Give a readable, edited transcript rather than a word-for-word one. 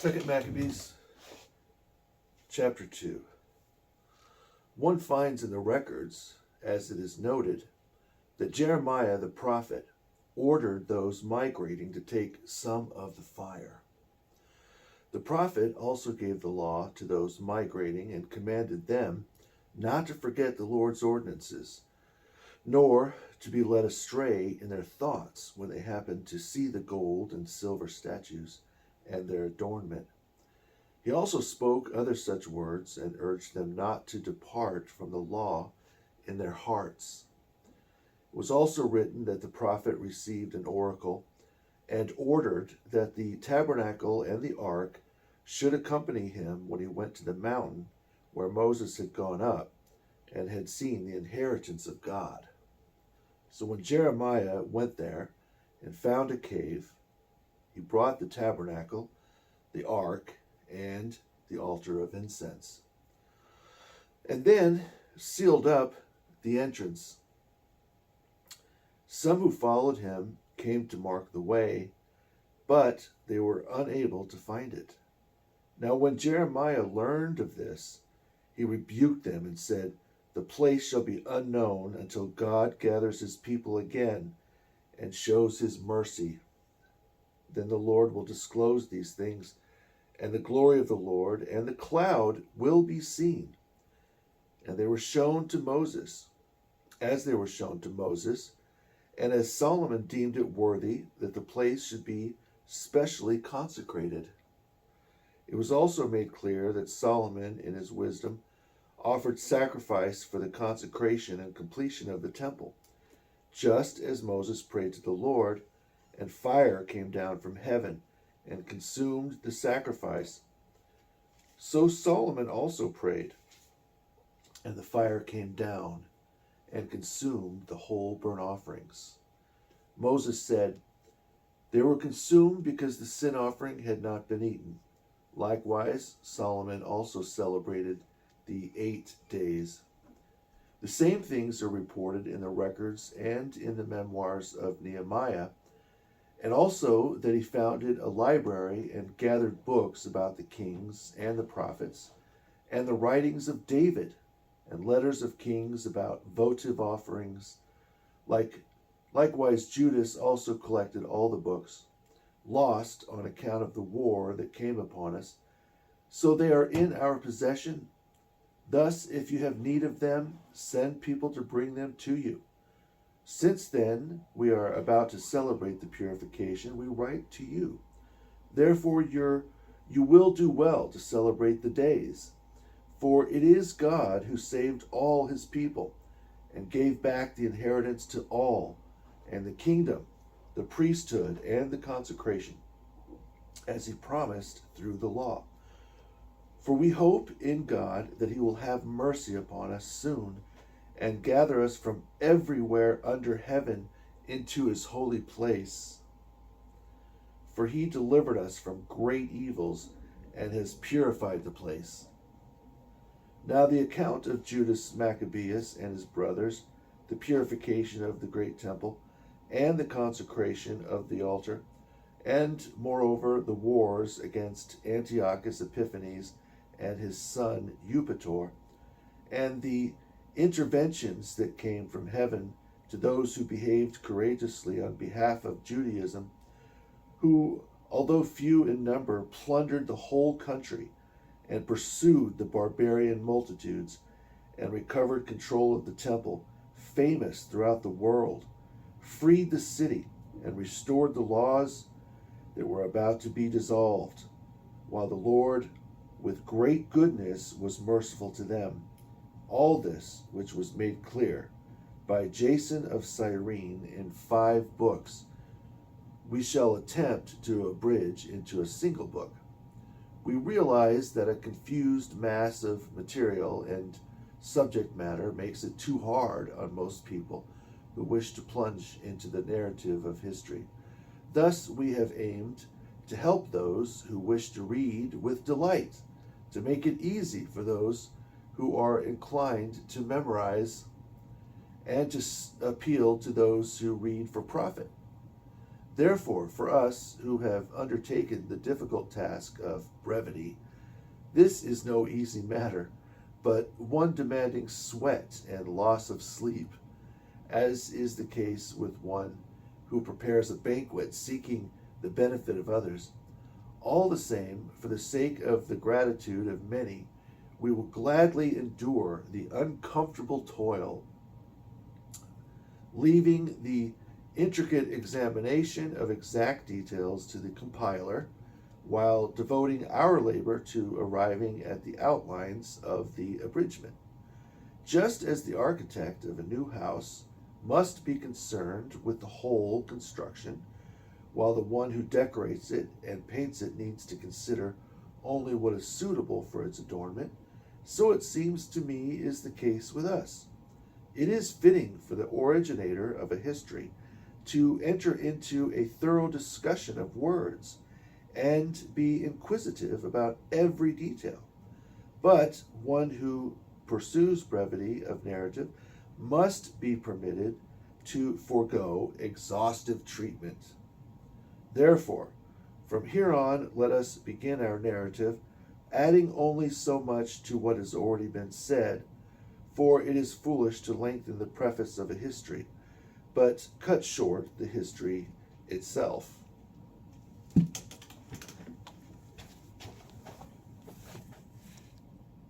2 Maccabees, chapter 2. One finds in the records, as it is noted, that Jeremiah the prophet ordered those migrating to take some of the fire. The prophet also gave the law to those migrating and commanded them not to forget the Lord's ordinances, nor to be led astray in their thoughts when they happened to see the gold and silver statues and their adornment. He also spoke other such words and urged them not to depart from the law in their hearts. It was also written that the prophet received an oracle and ordered that the tabernacle and the ark should accompany him when he went to the mountain where Moses had gone up and had seen the inheritance of God. So when Jeremiah went there and found a cave, he brought the tabernacle, the ark, and the altar of incense, and then sealed up the entrance. Some who followed him came to mark the way, but they were unable to find it. Now when Jeremiah learned of this, he rebuked them and said, "The place shall be unknown until God gathers his people again and shows his mercy. Then the Lord will disclose these things, and the glory of the Lord and the cloud will be seen." And they were shown to Moses, as they were shown to Moses, and as Solomon deemed it worthy that the place should be specially consecrated. It was also made clear that Solomon, in his wisdom, offered sacrifice for the consecration and completion of the temple, just as Moses prayed to the Lord, and fire came down from heaven and consumed the sacrifice. So Solomon also prayed, and the fire came down and consumed the whole burnt offerings. Moses said, "They were consumed because the sin offering had not been eaten." Likewise, Solomon also celebrated the 8 days. The same things are reported in the records and in the memoirs of Nehemiah, and also that he founded a library and gathered books about the kings and the prophets, and the writings of David, and letters of kings about votive offerings. Likewise, Judas also collected all the books, lost on account of the war that came upon us. So they are in our possession. Thus, if you have need of them, send people to bring them to you. Since then we are about to celebrate the purification, we write to you. Therefore you will do well to celebrate the days, for it is God who saved all his people and gave back the inheritance to all, and the kingdom, the priesthood, and the consecration, as he promised through the law. For we hope in God that he will have mercy upon us soon and gather us from everywhere under heaven into his holy place. For he delivered us from great evils and has purified the place. Now the account of Judas Maccabeus and his brothers, the purification of the great temple, and the consecration of the altar, and moreover the wars against Antiochus Epiphanes and his son Eupator, and the interventions that came from heaven to those who behaved courageously on behalf of Judaism, who, although few in number, plundered the whole country and pursued the barbarian multitudes and recovered control of the temple, famous throughout the world, freed the city and restored the laws that were about to be dissolved, while the Lord with great goodness was merciful to them. All this which was made clear by Jason of Cyrene in 5 books, we shall attempt to abridge into a single book. We realize that a confused mass of material and subject matter makes it too hard on most people who wish to plunge into the narrative of history. Thus we have aimed to help those who wish to read with delight, to make it easy for those who are inclined to memorize, and to appeal to those who read for profit. Therefore, for us who have undertaken the difficult task of brevity, this is no easy matter, but one demanding sweat and loss of sleep, as is the case with one who prepares a banquet seeking the benefit of others. All the same, for the sake of the gratitude of many, we will gladly endure the uncomfortable toil, leaving the intricate examination of exact details to the compiler, while devoting our labor to arriving at the outlines of the abridgment. Just as the architect of a new house must be concerned with the whole construction, while the one who decorates it and paints it needs to consider only what is suitable for its adornment, so it seems to me is the case with us. It is fitting for the originator of a history to enter into a thorough discussion of words and be inquisitive about every detail. But one who pursues brevity of narrative must be permitted to forego exhaustive treatment. Therefore, from here on, let us begin our narrative, adding only so much to what has already been said, for it is foolish to lengthen the preface of a history, but cut short the history itself.